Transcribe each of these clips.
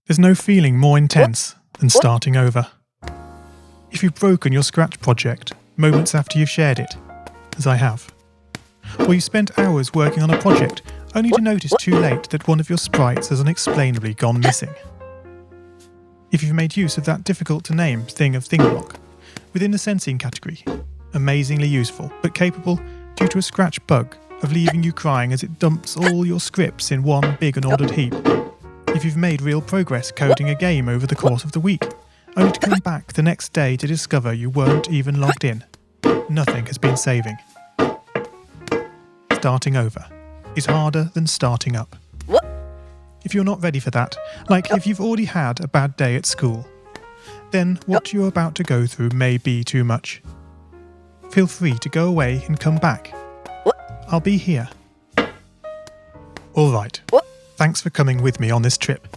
There's no feeling more intense than starting over. If you've broken your Scratch project moments after you've shared it, as I have, or you spent hours working on a project only to notice too late that one of your sprites has unexplainably gone missing. If you've made use of that difficult-to-name thing of Thingblock within the sensing category, amazingly useful but capable, due to a Scratch bug, of leaving you crying as it dumps all your scripts in one big unordered heap. If you've made real progress coding a game over the course of the week, only to come back the next day to discover you weren't even logged in, nothing has been saving. Starting over is harder than starting up. If you're not ready for that, like if you've already had a bad day at school, then what you're about to go through may be too much. Feel free to go away and come back. I'll be here. Alright, thanks for coming with me on this trip.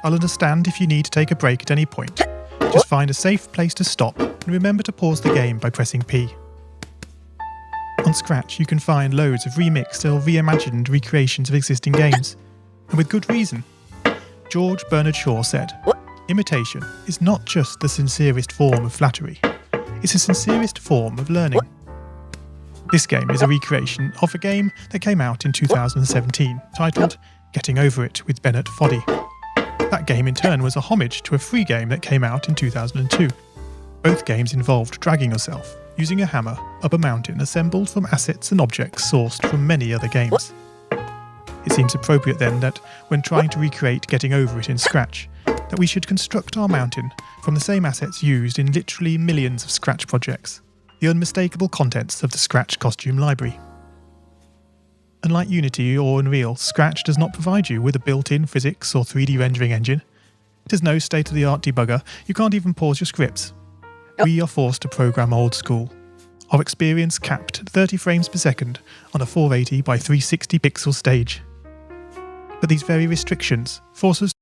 I'll understand if you need to take a break at any point. Just find a safe place to stop and remember to pause the game by pressing P. On Scratch you can find loads of remixed or reimagined recreations of existing games, and with good reason. George Bernard Shaw said, "Imitation is not just the sincerest form of flattery, it's the sincerest form of learning." This game is a recreation of a game that came out in 2017, titled Getting Over It with Bennett Foddy. That game in turn was a homage to a free game that came out in 2002. Both games involved dragging yourself, using a hammer, up a mountain assembled from assets and objects sourced from many other games. It seems appropriate then that, when trying to recreate Getting Over It in Scratch, that we should construct our mountain from the same assets used in literally millions of Scratch projects, the unmistakable contents of the Scratch costume library. Unlike Unity or Unreal, Scratch does not provide you with a built-in physics or 3D rendering engine. It has no state-of-the-art debugger, you can't even pause your scripts. We are forced to program old school. Our experience capped at 30 frames per second on a 480 by 360 pixel stage. But these very restrictions force us